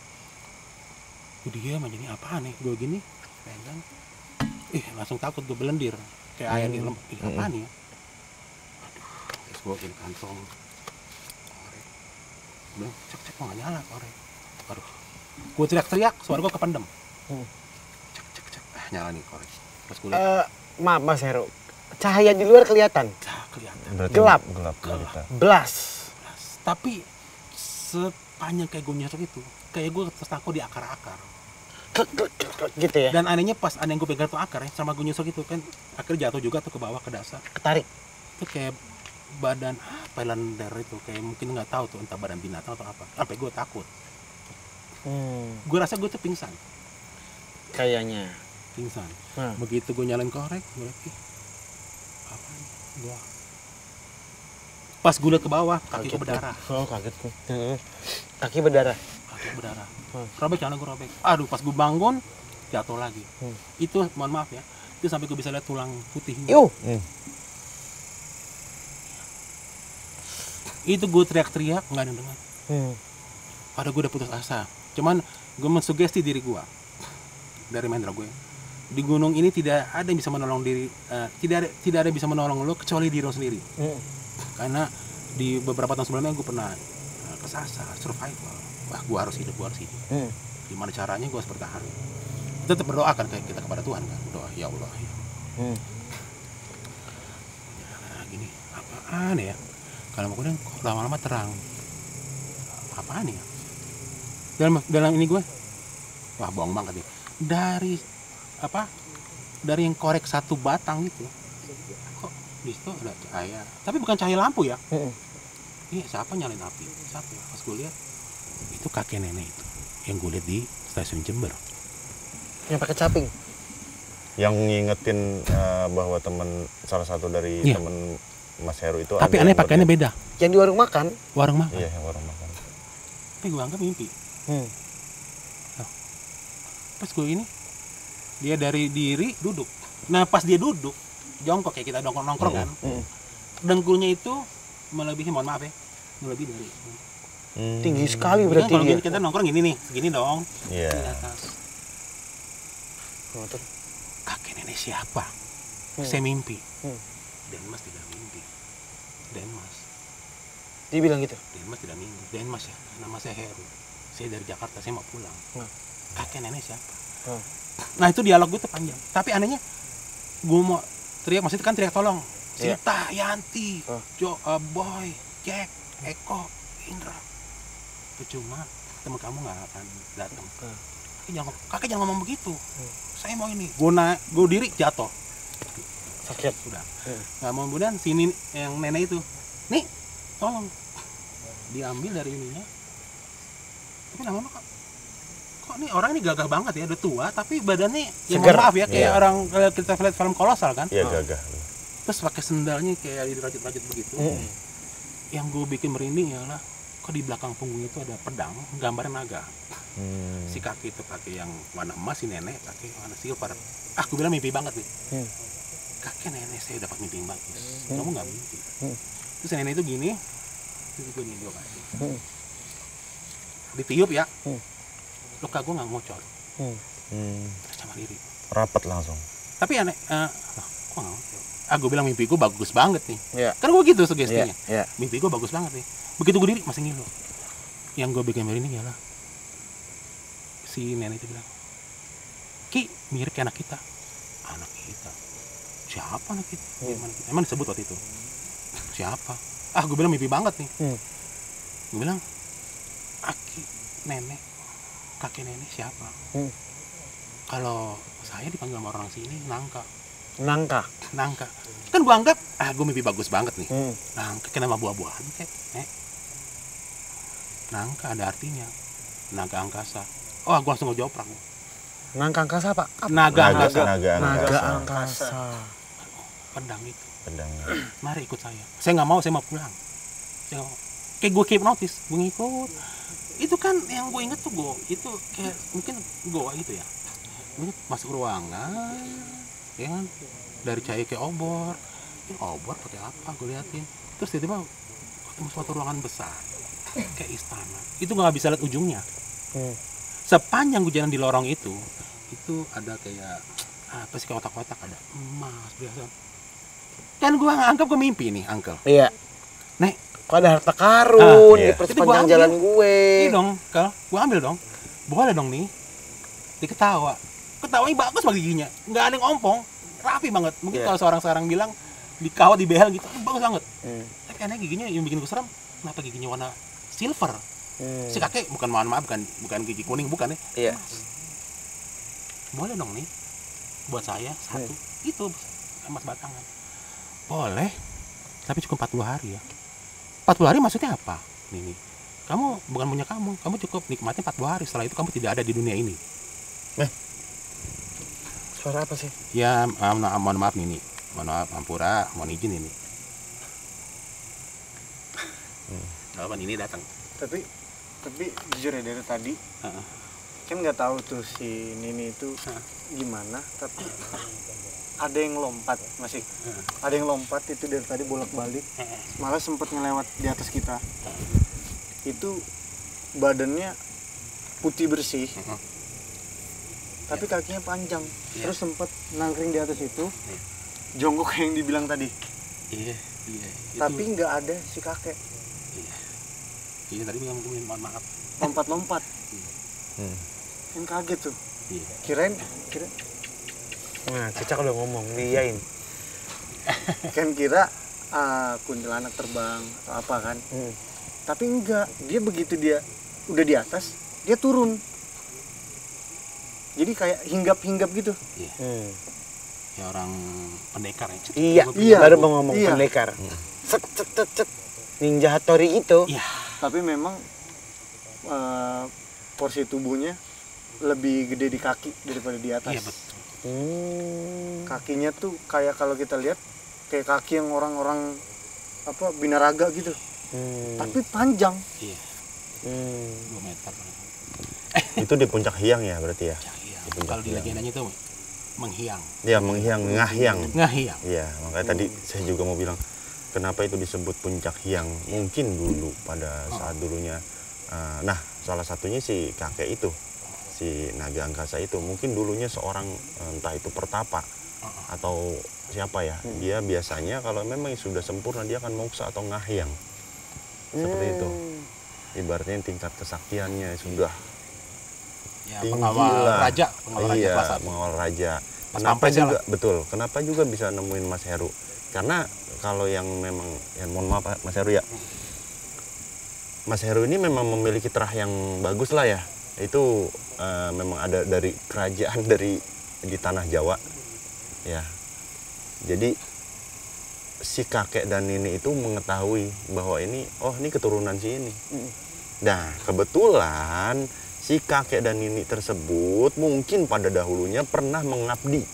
Speaker 1: Gue diam aja nih apaan nih? Gue gini pegang. Langsung takut gue belendir. Kayak air di lembab. Apaan nih ya? Aduh. Terus gue in kantong. Korek. Bilang cek kok nggak nyala korek. Waduh. Gue teriak-teriak. Suara gue kependem. Cek. Nyala nih korek. Terus gue lihat.
Speaker 3: Maaf Mas Heru, cahaya di luar kelihatan?
Speaker 1: Kelihatan.
Speaker 2: Berarti
Speaker 3: Gelap.
Speaker 2: Gelap.
Speaker 3: Belas.
Speaker 1: Tapi sepanjang kayak gue nyosok itu, kayak gue tertangkap di akar-akar.
Speaker 3: Gitu ya?
Speaker 1: Dan anehnya pas ada yang gue pegang tuh akar ya, sama gue nyosok itu kan akhirnya jatuh juga tuh ke bawah ke dasar.
Speaker 3: Ketarik?
Speaker 1: Itu kayak badan Highlander itu, kayak mungkin nggak tahu tuh entah badan binatang atau apa. Sampai gue takut. Gue rasa gue tuh pingsan.
Speaker 3: Kayaknya.
Speaker 1: Begitu gue nyalain korek, gue lihat Gua pas gue liat ke bawah, kaki gue berdarah.
Speaker 3: Oh, kaget gue. Kaki berdarah.
Speaker 1: Kaki berdarah. Robek, celana gue robek. Aduh, pas gue bangun jatuh lagi. Itu mohon maaf ya, itu sampai gue bisa lihat tulang putihnya.
Speaker 3: Yuh.
Speaker 1: Itu gue teriak-teriak nggak ada yang dengar. Padahal gue udah putus asa. Cuman gue mensugesti diri gue dari Mahendra gue. Di gunung ini tidak ada yang bisa menolong diri, tidak ada yang bisa menolong lo kecuali diri lo sendiri. Karena di beberapa tahun sebelumnya gue pernah kesasar, survival. Wah, gue harus hidup. Gimana caranya gue harus bertahan? Tetap berdoa kan kayak kita kepada Tuhan kan, doa ya Allah. Ya. Nah, gini, apaan ya? Kalau kemudian kok lama-lama terang, apaan ya? Dalam ini gue, wah bohong banget nih. Dari yang korek satu batang itu, kok di situ ada cahaya. Tapi bukan cahaya lampu ya. Ini siapa nyalain api? Siapa? Pas gue lihat, itu kakek nenek itu yang gue lihat di stasiun Jember.
Speaker 3: Yang pakai caping.
Speaker 2: Yang ngingetin bahwa salah satu dari temen Mas Heru itu.
Speaker 1: Tapi aneh pakaiannya beda.
Speaker 3: Yang di warung makan?
Speaker 1: Warung makan.
Speaker 2: Iya, warung makan.
Speaker 1: Tapi gue anggap mimpi. Pas gue ini, dia dari diri duduk. Nah pas dia duduk, jongkok kayak kita nongkrong kan. Dengkulnya itu melebihi, mohon maaf ya, melebihi dari.
Speaker 3: Tinggi sekali berarti
Speaker 1: Kalau
Speaker 3: dia.
Speaker 1: kita nongkrong gini nih, segini dong.
Speaker 2: Iya.
Speaker 1: Di atas. Kakek nenek siapa? Saya mimpi. Denmas tidak mimpi. Denmas.
Speaker 3: Dia bilang gitu?
Speaker 1: Denmas tidak mimpi. Denmas ya, nama saya Heru. Saya dari Jakarta, saya mau pulang. Kakek nenek siapa? Nah itu dialog gue tuh panjang. Tapi anehnya, gue mau teriak, maksudnya kan teriak tolong. Sita, Yanti, Boy, Jack, Eko, Indra. Percuma, teman kamu nggak akan datang. Kakek jangan ngomong begitu. Saya mau ini. Gue diri jatuh.
Speaker 3: Sakit.
Speaker 1: Sudah. Nggak mau, kemudian sini yang nenek itu, nih, tolong. Diambil dari ininya. Tapi lama-lama kok nih orang ini gagah banget ya, udah tua tapi badannya ya mohon maaf ya kayak orang kalau kita lihat film kolosal kan.
Speaker 2: Iya, gagah.
Speaker 1: Terus pakai sendalnya kayak dirajut-rajut begitu. Yang gue bikin merinding ialah kok di belakang punggung itu ada pedang gambarnya naga. Si kaki itu pakai yang warna emas, si nenek pakai warna silver. Aku bilang mimpi banget nih. Kakek nenek saya dapat mimpi yang bagus. Kamu nggak mimpi. Terus nenek itu gini, terus gue nih gue kasih. Ditiup ya. Luka gue nggak ngocor. Sama diri.
Speaker 2: Rapat langsung.
Speaker 1: Tapi aneh, kok nggak ngocor? Gue bilang mimpi gue bagus banget nih. Kan gue gitu sugestinya. Mimpi gue bagus banget nih. Begitu gue diri masih ngilu. Yang gue bikin merinding ialah si nenek itu bilang, Ki mirip kayak anak kita. Anak kita? Siapa anak kita? Emang disebut waktu itu? Siapa? Gue bilang mimpi banget nih. Gue bilang, Aki, nenek, kakek nenek siapa? Kalau saya dipanggil sama orang sini nangka. Kan gue anggap gue mimpi bagus banget nih. Nangka kenapa buah-buahan kayak nangka ada artinya naga angkasa. Gue langsung ngejoprak.
Speaker 3: Nangka angkasa apa?
Speaker 2: Naga
Speaker 3: angkasa.
Speaker 1: Pedang itu.
Speaker 2: Pedangnya.
Speaker 1: Mari ikut saya. Saya nggak mau, saya mau pulang. Saya nggak mau. Kayak gue hipnotis, gue ngikut. Itu kan yang gue inget tuh itu kayak mungkin goa gitu ya. Gue masuk ruangan, ya kan, dari cahaya kayak obor. Ini obor pakai apa? Gue liatin. Terus tiba-tiba ketemu suatu ruangan besar, kayak istana. Itu nggak bisa lihat ujungnya. Sepanjang gue jalan di lorong itu ada kayak apa sih, kotak-kotak, ada emas biasa. Kan gue anggap gue mimpi nih, Uncle.
Speaker 3: Iya.
Speaker 1: Nek,
Speaker 3: kok ada harta karun di
Speaker 2: iya.
Speaker 3: persepanjang jalan gue.
Speaker 1: Iya dong, Kal. Gue ambil dong. Boleh dong nih. Diketawa. Ketawanya bagus banget giginya. Nggak ada yang ompong. Rapi banget. Mungkin kalau seorang bilang dikawat, dibehel gitu, bagus banget. Tapi aneh giginya yang bikin gue serem. Kenapa giginya warna silver? Si kakek bukan, mohon maaf, bukan gigi kuning, bukan ya.
Speaker 3: Iya.
Speaker 1: Boleh dong nih. Buat saya satu. Itu emas batangan. Boleh. Tapi cukup 40 hari ya. 40 hari maksudnya apa? Nih. Kamu bukan punya kamu cukup nikmatnya 40 hari. Setelah itu kamu tidak ada di dunia ini.
Speaker 3: Suara apa sih?
Speaker 1: Ya, mohon maaf nih. mohon maaf Hampura, mohon izin ini. Kapan ini datang?
Speaker 5: Tapi jujur ya dari tadi
Speaker 1: Heeh.
Speaker 5: kan nggak tahu tuh si Nini itu gimana, tapi ada yang lompat masih, ada yang lompat itu dari tadi bolak-balik, malah sempat ngelewat di atas kita. Itu badannya putih bersih, tapi kakinya panjang, terus sempat nangkring di atas itu, jongkok yang dibilang tadi.
Speaker 1: Iya.
Speaker 5: Tapi nggak ada si kakek.
Speaker 1: Iya tadi bilang mohon maaf.
Speaker 5: Lompat-lompat. Kan kaget tuh.
Speaker 1: Iya.
Speaker 5: Kirain
Speaker 3: Nah, Cicak udah ngomong, diiyain.
Speaker 5: kan kira kuntilanak terbang atau apa kan. Tapi enggak, dia begitu dia udah di atas, dia turun. Jadi kayak hinggap-hinggap gitu.
Speaker 1: Iya. Ya orang pendekar ya.
Speaker 3: Iya, baru mau ngomong
Speaker 5: Iya.
Speaker 3: pendekar. Cet cet cet cet. Ninja Hattori itu.
Speaker 1: Iya.
Speaker 5: Tapi memang porsi tubuhnya lebih gede di kaki daripada di atas.
Speaker 1: Iya betul.
Speaker 5: Kakinya tuh kayak kalau kita lihat kayak kaki yang orang-orang apa binaraga gitu. Tapi panjang.
Speaker 1: Iya. 2 meter.
Speaker 2: Itu di puncak Hyang ya berarti ya?
Speaker 1: Iya.
Speaker 2: Di puncak
Speaker 1: Kalau di
Speaker 2: Hyang.
Speaker 1: legendanya itu menghiang.
Speaker 2: Iya, menghiang, ngahyang.
Speaker 1: Ngahiang.
Speaker 2: Iya, makanya tadi saya juga mau bilang kenapa itu disebut puncak Hyang. Mungkin dulu pada saat dulunya nah, salah satunya si kakek itu, si naga angkasa itu, mungkin dulunya seorang entah itu pertapa atau siapa ya. Dia biasanya kalau memang sudah sempurna dia akan moksa atau ngahyang. Seperti itu. Ibaratnya tingkat kesaktiannya sudah
Speaker 1: Ya,
Speaker 2: tinggi
Speaker 1: pengawal
Speaker 2: lah.
Speaker 1: raja, pengawal raja
Speaker 2: Iya,
Speaker 1: kelas 1.
Speaker 2: pengawal raja.
Speaker 1: Pas
Speaker 2: Kenapa
Speaker 1: pampres ya
Speaker 2: juga betul? Kenapa juga bisa nemuin Mas Heru? Karena kalau yang memang, ya mohon maaf Mas Heru ya. Mas Heru ini memang memiliki terah yang bagus lah ya. Itu memang ada dari kerajaan dari di tanah Jawa, ya. Jadi si kakek dan nenek itu mengetahui bahwa ini, oh ini keturunan si ini. Nah kebetulan si kakek dan nenek tersebut mungkin pada dahulunya pernah mengabdi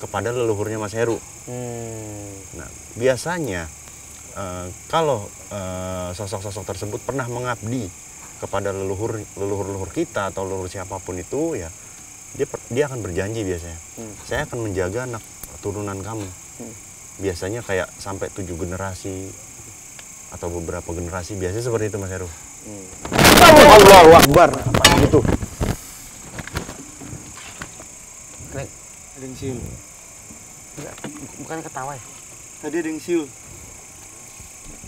Speaker 2: kepada leluhurnya Mas Heru. Nah biasanya kalau sosok-sosok tersebut pernah mengabdi kepada leluhur kita atau leluhur siapapun itu ya, dia akan berjanji biasanya, saya akan menjaga anak turunan kamu. Biasanya kayak sampai 7 generasi atau beberapa generasi, biasanya seperti itu Mas Heru.
Speaker 3: Allahu Akbar. Apa gitu?
Speaker 5: Ada yang siul.
Speaker 3: Bukan ketawa ya?
Speaker 5: Tadi ada yang siul.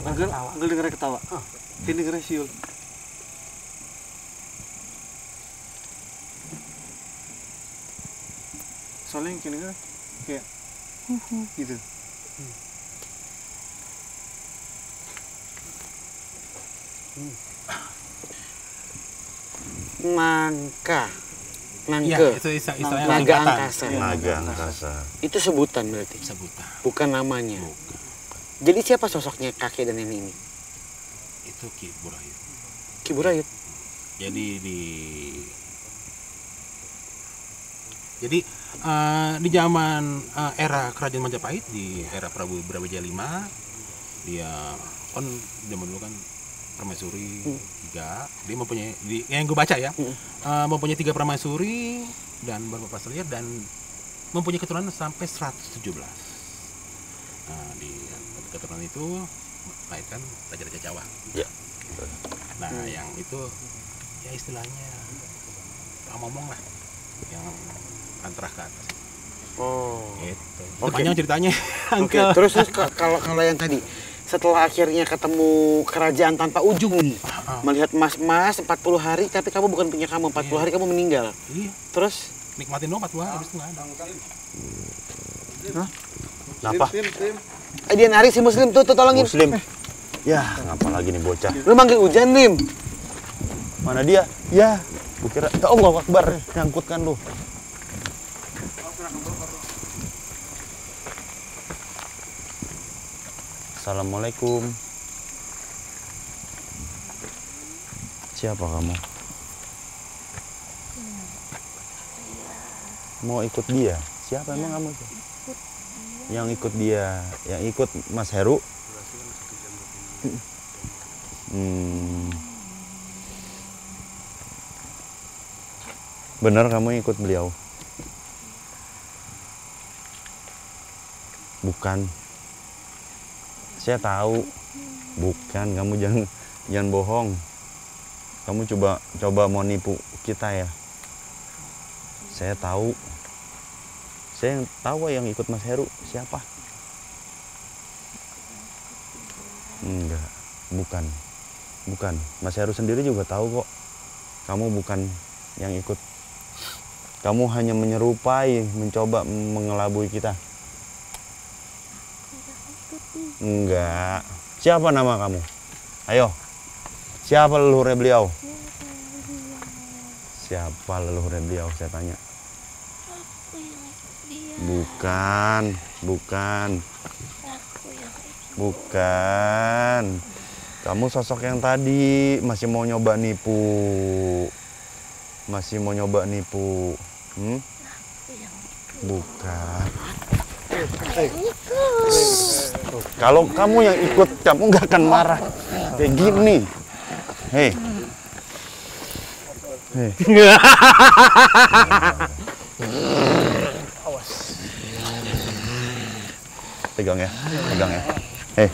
Speaker 5: Angel dengar ketawa. Dia dengar siul. Soalnya yang denger kayak gitu.
Speaker 3: Nangka.
Speaker 1: Iya,
Speaker 3: Nangke.
Speaker 1: itu istilahnya
Speaker 3: Naga
Speaker 1: singkatan.
Speaker 3: angkasa.
Speaker 2: Naga angkasa.
Speaker 3: Itu sebutan berarti.
Speaker 1: Sebutan.
Speaker 3: Bukan namanya.
Speaker 1: Bukan.
Speaker 3: Jadi siapa sosoknya kakek dan nenek ini?
Speaker 1: Itu Ki Burayut.
Speaker 3: Ki Burayut.
Speaker 1: Jadi di zaman era Kerajaan Majapahit, di era Prabu Brawijaya V, dia kan zaman dulu kan permaisuri 3, dia mempunyai yang gue baca ya, mempunyai 3 permaisuri dan beberapa selir dan mempunyai keturunan sampai 117. Nah di keturunan itu melahirkan raja-raja Jawa.
Speaker 2: Ya.
Speaker 1: Nah yang itu ya istilahnya ngomong lah, yang antara ke atas.
Speaker 3: Oh.
Speaker 1: Gitu.
Speaker 3: Oke.
Speaker 1: Panjang ceritanya.
Speaker 3: Oke,
Speaker 1: Uncle.
Speaker 3: terus kalau yang tadi setelah akhirnya ketemu kerajaan tanpa ujung nih, melihat mas 40 hari tapi kamu bukan punya kamu, 40 hari kamu meninggal.
Speaker 1: Iya,
Speaker 3: Terus
Speaker 1: nikmatin dong 40 hari habis itu nggak ada.
Speaker 2: Kenapa?
Speaker 3: dia narik si Muslim tuh tolongin.
Speaker 2: Muslim. Ya, ngapa lagi nih bocah?
Speaker 3: Lu manggil hujan, Lim.
Speaker 2: Mana dia? Ya, kukira ya Allah Akbar, nyangkutkan lu. Assalamualaikum. Siapa kamu? Mau ikut dia? Siapa emang kamu?
Speaker 6: Ikut dia
Speaker 2: yang ikut dia, yang ikut Mas Heru. Benar kamu ikut beliau? Bukan. Saya tahu. Bukan, kamu jangan bohong. Kamu coba mau nipu kita ya. Saya tahu. Saya tahu yang ikut Mas Heru siapa. Enggak, bukan. Mas Heru sendiri juga tahu kok. Kamu bukan yang ikut. Kamu hanya menyerupai, mencoba mengelabui kita. Enggak. Siapa nama kamu? Ayo. Siapa leluhurnya beliau? Siapa leluhurnya beliau? Saya tanya.
Speaker 6: Aku yang ikut dia.
Speaker 2: Bukan. Kamu sosok yang tadi masih mau nyoba nipu. Bukan. Kalau kamu yang ikut, kamu nggak akan marah kayak gini. Hei. Pegang ya. Hei.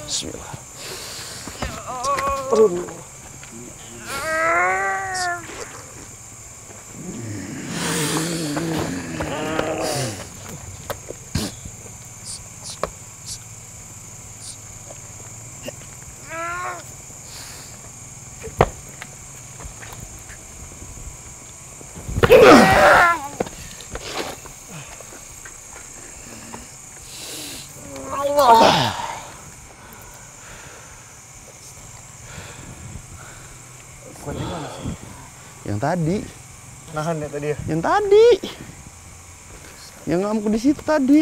Speaker 2: Bismillah. Yang tadi.
Speaker 5: Nahan ya tadi ya.
Speaker 2: Yang tadi. Yang ngamuk di situ tadi.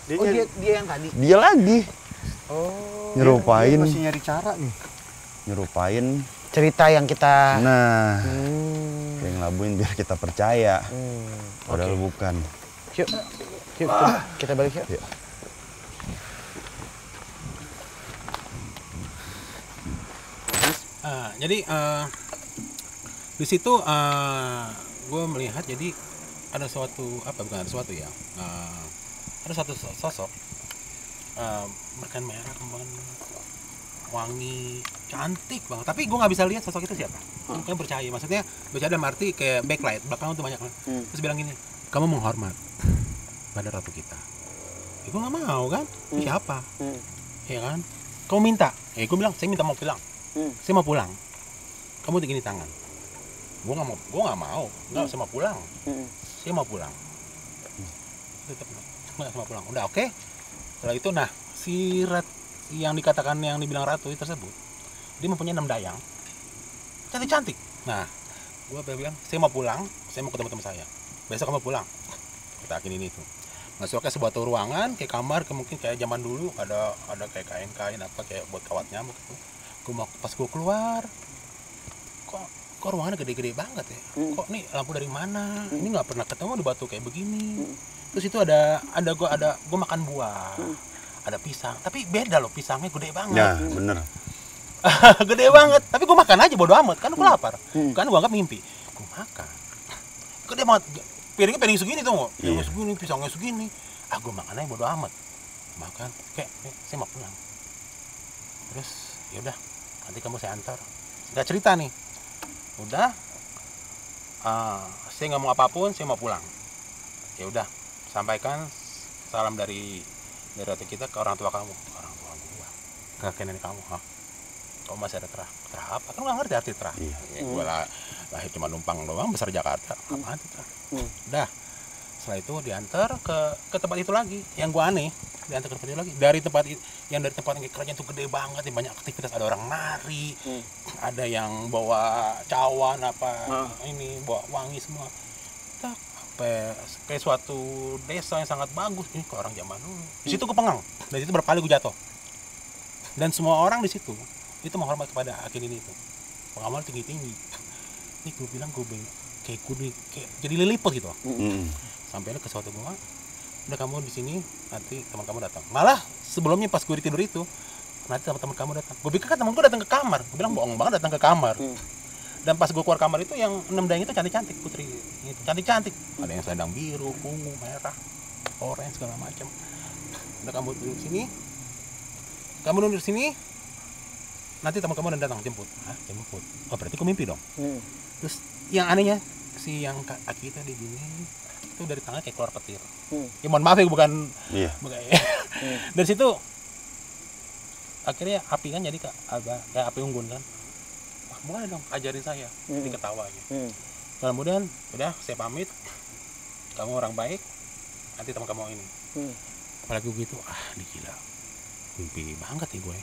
Speaker 3: Dia yang tadi.
Speaker 2: Dia lagi.
Speaker 5: Oh.
Speaker 2: Nyerupain.
Speaker 5: Dia masih nyari cara nih.
Speaker 2: Nyerupain.
Speaker 3: Cerita yang kita.
Speaker 2: Nah. Yang ngelabuin biar kita percaya. Padahal bukan.
Speaker 3: Yuk, kita balik yuk.
Speaker 2: Yuk.
Speaker 1: Jadi di situ gue melihat jadi ada suatu bukan ada suatu ya, ada suatu sosok berkan merah, kembang wangi, cantik banget. Tapi gue nggak bisa lihat sosok itu siapa. Gue percaya, maksudnya bercanda dalam arti kayak backlight belakang tuh banyak. Terus bilang gini, kamu menghormat pada ratu kita. Ya, gue nggak mau kan, siapa? Ya kan? Kamu minta, gue bilang saya minta mau pulang. Saya mau pulang. Kamu begini tangan. Gue nggak mau. Nggak, saya mau pulang. Saya mau pulang. Tetap nggak, saya mau pulang. Udah oke. Setelah itu, nah si yang dikatakan yang dibilang ratu itu tersebut, dia mempunyai 6 dayang, cantik-cantik. Nah, gue bilang saya mau pulang. Saya mau ketemu teman saya. Besok kamu pulang. Kita yakin ini tuh. Masuk ke sebuah ruangan, kayak kamar, mungkin kayak zaman dulu ada kayak kain-kain apa kayak buat kawat nyamuk gitu. Pas gue keluar, kok ruangannya gede-gede banget ya. Kok nih lampu dari mana? Ini nggak pernah ketemu di batu kayak begini. Terus itu ada gue makan buah, ada pisang, tapi beda loh, pisangnya gede banget.
Speaker 2: Ya bener.
Speaker 1: Gede banget, tapi gue makan aja bodo amat, kan gue lapar, kan gue anggap mimpi, gue makan. Gede banget, piring segini tuh, piring segini, pisangnya segini. Gue makan aja bodo amat, makan, kayak saya mau pulang. Terus yaudah, nanti kamu saya antar. Nggak cerita nih, udah, saya nggak mau apapun, saya mau pulang. Ya udah, sampaikan salam dari ratu kita ke orang tua kamu, orang tua gua, ke nenek kamu. Kamu masih ada terah apa? Kan nggak ngerti arti terah. Ya, gua lahir cuma numpang doang, besar Jakarta, apaan itu terah? Udah, setelah itu diantar ke tempat itu lagi, yang gua aneh. Diantar ke tempat itu lagi, dari tempat yang kerajaan itu gede banget, yang banyak aktivitas, ada orang nari, ada yang bawa cawan ini bawa wangi semua. Kayak suatu desa yang sangat bagus. Ini ke orang zaman dulu. Di situ gue pengang. Dari situ berapa kali gue jatuh. Dan semua orang di situ itu menghormat kepada Akin ini itu. pengamal tinggi-tinggi. Ini gue bilang kayak jadi liliput gitu. Sampainya ke suatu gua, udah kamu di sini, nanti teman kamu datang. Malah sebelumnya pas gue tidur itu, nanti teman kamu datang. Gue pikir kan teman gue datang ke kamar. Gue bilang bohong banget datang ke kamar. Dan pas gue keluar kamar itu yang 6 dayang itu cantik-cantik putri, itu cantik-cantik. Ada yang selendang biru, ungu, merah, orange segala macam. Udah kamu duduk sini, nanti teman kamu datang jemput. Jemput. Oh berarti gue mimpi dong. Terus yang anehnya si yang kaki kita di sini itu dari tangan kayak keluar petir. Ya mohon maaf ya bukan. Dari situ akhirnya api kan jadi kayak api unggun kan. Wah boleh dong ajarin saya. Diketawa aja. Kemudian udah saya pamit. Kamu orang baik. Nanti teman kamu ini. Apalagi begitu, gila. Mimpi banget nih gue.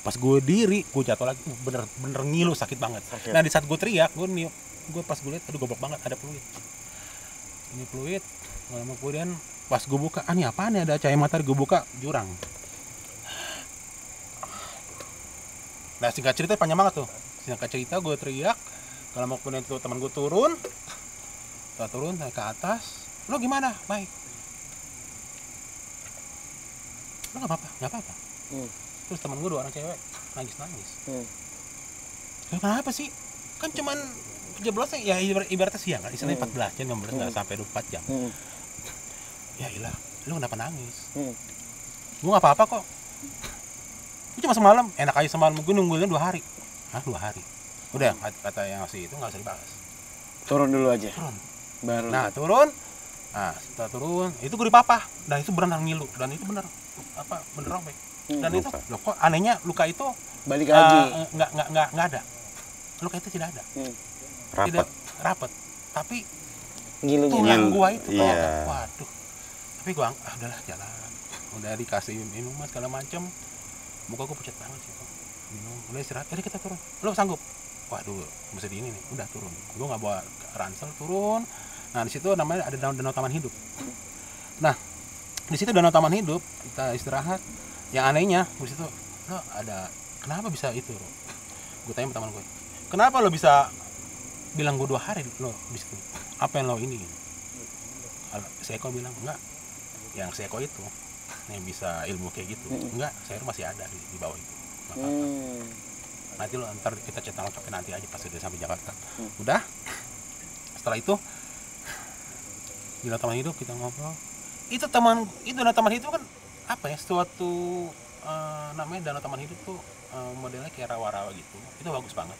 Speaker 1: Pas gue diri, gue jatuh lagi, bener ngilu sakit banget. Nah di saat gue teriak, gue pas gue lihat, aduh goblok banget ada fluid. Ini fluid, lama kemudian pas gue buka, ini apaan nih, ada cahaya matahari, gue buka jurang. Nah singkat cerita panjang banget tuh. Singkat cerita gue teriak, kalau mau kemudian tuh teman gue turun naik ke atas. Lo gimana? Baik. Lo nggak apa-apa. Terus teman gue 2 orang cewek nangis. Kenapa sih? Kan cuman jeblos ya ibaratnya siang kan, istilahnya 14 jam 16 nggak sampai 24 jam. Ya ilah, lu kenapa nangis? Gue nggak apa-apa kok. Gue cuma semalam, enak aja semalam. Gue nungguin 2 hari. 2 hari. Udah kata yang ngasih itu nggak usah dibahas.
Speaker 3: Turun dulu aja. Baru.
Speaker 1: Nah turun. Nah setelah turun, itu gue dipapah. Dan itu benar ngilu. Dan itu benar robek. Dan itu loh kok anehnya luka itu
Speaker 3: balik lagi.
Speaker 1: Nggak ada. Luka itu tidak ada. Tidak rapat. Tapi tulang gua itu waduh. Tapi gua udahlah jalan. Udah dikasih minuman segala macam. Muka gua pucat banget sih. Minum, udah istirahat. Jadi kita turun. Lo sanggup? Waduh, mesti di ini nih. Udah turun. Gua nggak bawa ransel, turun. Nah di situ namanya ada danau taman hidup. Nah di situ danau taman hidup kita istirahat. Yang anehnya di situ lo ada kenapa bisa itu? Gue tanya sama teman gue, kenapa lo bisa bilang gue 2 hari lo di situ? Apa yang lo ini? Seko bilang enggak. Yang Seko itu yang bisa ilmu kayak gitu. Enggak, saya masih ada di bawah itu. Enggak apa-apa. Nanti lo ntar kita chat lengkapnya nanti aja pas udah sampai Jakarta. Udah. Setelah itu di taman hidup kita ngobrol. Itu danau taman hidup kan apa ya? Suatu namanya danau taman hidup tuh modelnya kayak rawa-rawa gitu. Itu bagus banget.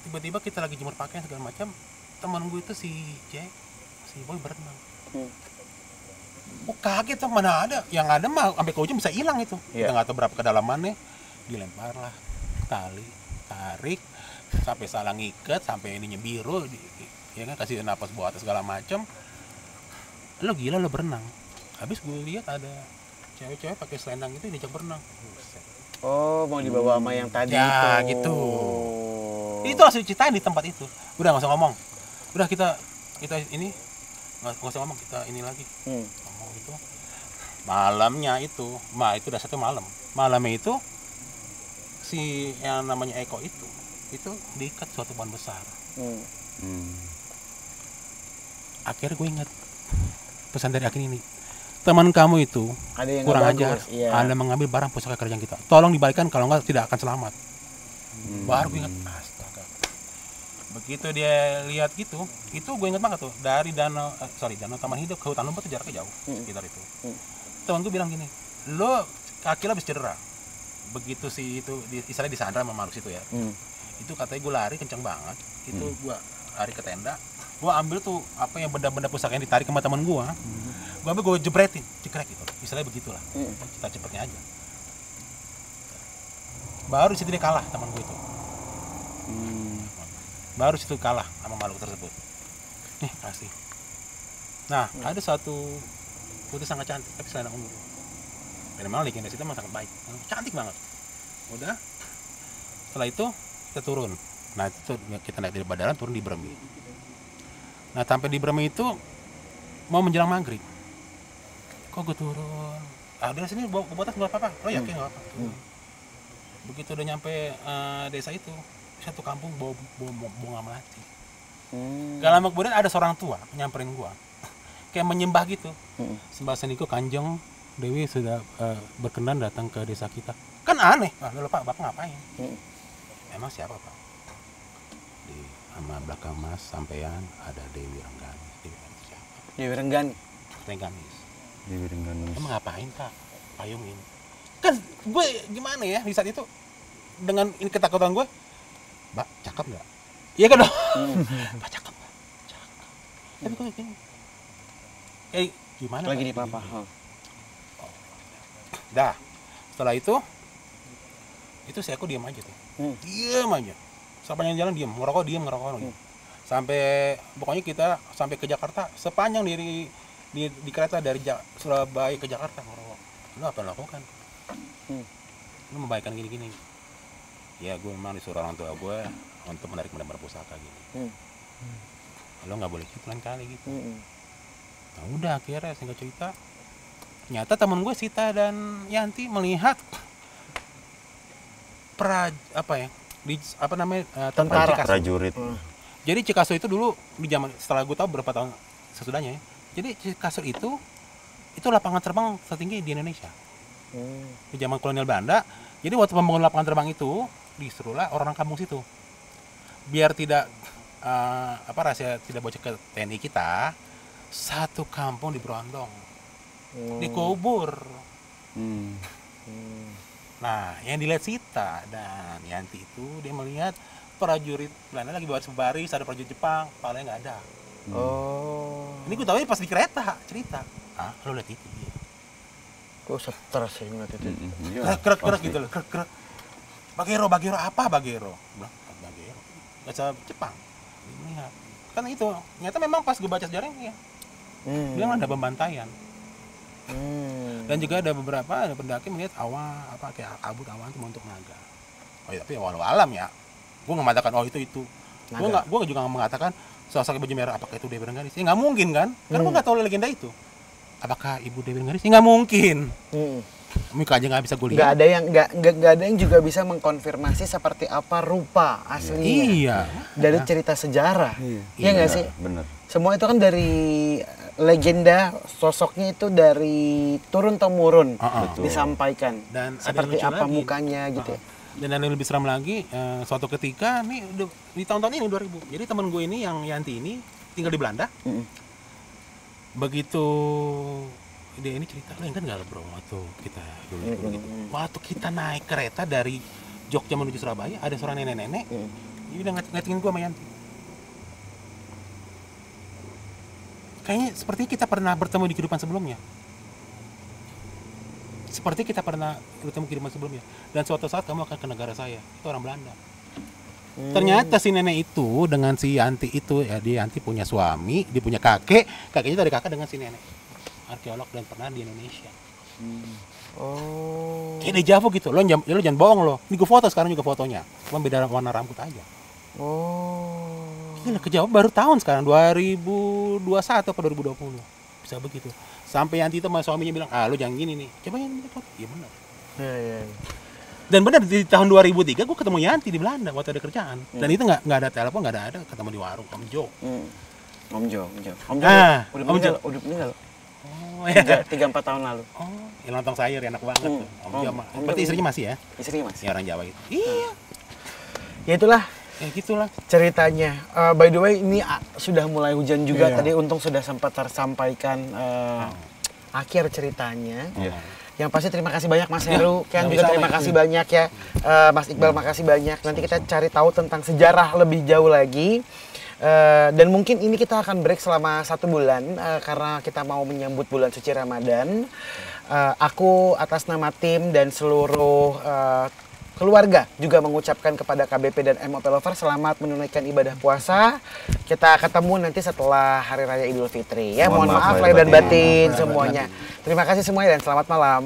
Speaker 1: Tiba-tiba kita lagi jemur pakaian segala macam, teman gue itu si Boy berenang. Oh kaget tuh, mana ada, yang ada mah sampai ke ujung bisa hilang itu. Kita nggak tahu berapa kedalamannya, dilempar lah tali, tarik sampai salah ngikat, sampai ininya biru, ya kan kasih napas buat atas segala macam. Lo gila lo berenang. Habis gue lihat ada cewek-cewek pakai selendang itu diajak berenang.
Speaker 3: Oh mau dibawa sama yang tadi
Speaker 1: ya,
Speaker 3: itu.
Speaker 1: Gitu. Itu langsung ceritain di tempat itu. Udah nggak usah ngomong. Udah kita ini nggak usah ngomong, kita ini lagi. Ngomong itu. Malamnya itu udah 1 malam. Malamnya itu si yang namanya Eko itu diikat suatu pohon besar. Akhirnya gue ingat pesan dari Akin ini. Teman kamu itu
Speaker 3: ada yang
Speaker 1: kurang ajar. Anda mengambil barang pusaka kerjaan kita. Tolong dibalikan, kalau enggak tidak akan selamat. Baru gue ingat, astaga. Begitu dia lihat gitu, itu gue ingat banget tuh dari danau taman hidup ke hutan lumba tuh jaraknya jauh sekitar itu. Teman gue bilang gini, lo kaki lo habis cedera. Begitu sih itu istilahnya disandra sama makhluk itu ya. Itu katanya gue lari kenceng banget. Itu gue lari ke tenda. Gue ambil tuh apa yang benda-benda pusaka yang ditarik sama teman gue. Gue ambil, gue jepretin, cekrek gitu. Istilahnya begitulah. Kita cepetnya aja. Baru situ dia kalah teman gue itu. Baru situ kalah sama makhluk tersebut. Nih kasih. Nah ada satu putih sangat cantik tapi selendang ungu. Dan memang legenda situ memang sangat baik, cantik banget. Udah. Setelah itu kita turun. Nah itu kita naik dari Badaran turun di Bremi. Nah sampai di Bremi itu mau menjelang maghrib. Kok gue turun? Dari sini bawa tas nggak apa-apa. Lo yakin nggak apa-apa? begitu udah nyampe desa itu, satu kampung bawa bunga melati. Gak lama kemudian ada seorang tua nyamperin gua, kayak menyembah gitu. Sembah seniko Kanjeng Dewi sudah berkenan datang ke desa kita. Kan aneh, lalu Pak, Bapak ngapain? Emang siapa Pak? Di sama belakang Mas sampean ada Dewi Renggani.
Speaker 3: Dewi Renggani.
Speaker 1: Rengganis.
Speaker 2: Dewi Rengganis.
Speaker 1: Emang ngapain Kak? Payungin. Kan gue gimana ya di saat itu dengan ini ketakutan gue, Mbak cakep nggak? Iya kan dong. Mbak cakep, Mbak. Cakep. Tapi kok gini? Gimana?
Speaker 3: Lagi
Speaker 1: Pak?
Speaker 3: di papa.
Speaker 1: Dah. Setelah itu si aku diam aja tuh. Diam aja. Sepanjang jalan diam, ngerokok diam, ngerokok. Sampai pokoknya kita sampai ke Jakarta, sepanjang di kereta dari Surabaya ke Jakarta ngerokok. Lu apa yang lakukan? Lu membaikkan gini-gini. Ya gue memang disuruh orang tua gue untuk menarik modal pusaka gini. Lo nggak boleh gitu lain kali gitu. Nah udah akhirnya singkat cerita, ternyata temen gue Sita dan Yanti melihat tentara
Speaker 2: prajurit.
Speaker 1: Jadi Cikaso itu dulu di zaman, setelah gue tahu beberapa tahun sesudahnya ya. Jadi Cikaso itu lapangan terbang tertinggi di Indonesia. Di zaman kolonial Belanda. Jadi waktu pembangunan lapangan terbang itu disuruhlah orang kampung situ. Biar tidak rahasia tidak bocor ke TNI kita, satu kampung diberondong. Dikubur. Nah, yang dilihat Sita dan Yanti itu dia melihat prajurit Belanda lagi bawa sebaris, ada prajurit Jepang, kepalanya nggak ada. Ini gue tahu pas di kereta cerita. Lo lihat itu dia.
Speaker 3: Gue stres ya ngeliat itu.
Speaker 1: Gerak gitu loh, gerak. Bagero apa Bagero? Bilang Bagero. Bahasa Jepang. Lihat. Kan itu, ternyata memang pas gue baca sejarahnya ya. Bilang ada pembantaian. Dan juga ada beberapa pendaki melihat awan kayak kabut awan itu untuk naga. Oh ya, tapi walau alam ya. Gue nggak mengatakan itu. Gue juga nggak mengatakan sosok baju merah apakah itu Dewi Rengganis. Ya nggak mungkin kan? Karena gue nggak tahu legenda itu. Apakah ibu Dewi Rengganis? Ya nggak mungkin. Muka aja nggak bisa gue lihat.
Speaker 3: Nggak ada yang juga bisa mengkonfirmasi seperti apa rupa aslinya.
Speaker 1: Iya.
Speaker 3: Dari cerita sejarah. Iya nggak sih?
Speaker 2: Bener.
Speaker 3: Semua itu kan dari legenda, sosoknya itu dari turun temurun disampaikan.
Speaker 1: Dan
Speaker 3: seperti apa lagi mukanya gitu.
Speaker 1: Dan yang lebih seram lagi, suatu ketika nih di tahun-tahun ini 2000. Jadi teman gue ini yang Yanti ini tinggal di Belanda. Begitu dia ini cerita, lo ingat nggak bro waktu kita dulu gitu. Waktu kita naik kereta dari Jogja menuju Surabaya, ada seorang nenek-nenek, dia udah ngeliatin gue sama Yanti. Kayaknya sepertinya kita pernah bertemu di kehidupan sebelumnya. Seperti kita pernah bertemu kehidupan sebelumnya. Dan suatu saat kamu akan ke negara saya. Itu orang Belanda. Ternyata si nenek itu dengan si Yanti itu, ya dia Yanti punya suami, dia punya kakeknya dari kakak dengan si nenek. Arkeolog dan pernah di Indonesia. Kayak deja vu gitu. Lo jangan bohong lo. Ini gue foto sekarang juga fotonya. Cuma beda warna rambut aja. Gila, kejauhan baru tahun sekarang 2021 atau 2020. Bisa begitu. Sampai Yanti itu sama suaminya bilang, lo jangan gini nih. Coba yang foto. Iya benar. Iya. Dan benar di tahun 2003 gue ketemu Yanti di Belanda waktu ada kerjaan. Dan itu nggak ada telepon, nggak ada ketemu di warung Om Jo.
Speaker 3: Om Jo udah meninggal.
Speaker 1: Oh ya.
Speaker 3: 3-4 tahun lalu.
Speaker 1: Oh, ya lontong sayur enak banget tuh. Om Jo berarti istrinya masih ya?
Speaker 3: Istrinya masih.
Speaker 1: Ya orang Jawa itu. Iya.
Speaker 3: Ya itulah.
Speaker 1: Ya gitulah
Speaker 3: ceritanya. By the way ini sudah mulai hujan juga. Tadi untung sudah sempat tersampaikan akhir ceritanya. Yang pasti terima kasih banyak Mas Heru. Kian juga terima kasih banyak ya. Mas Iqbal makasih banyak. Nanti kita cari tahu tentang sejarah lebih jauh lagi. Dan mungkin ini kita akan break selama 1 bulan karena kita mau menyambut bulan suci Ramadan. Aku atas nama tim dan seluruh keluarga juga mengucapkan kepada KBP dan MOP Lover selamat menunaikan ibadah puasa. Kita ketemu nanti setelah Hari Raya Idul Fitri ya. Mohon maaf lahir dan batin semuanya. Terima kasih semuanya dan selamat malam.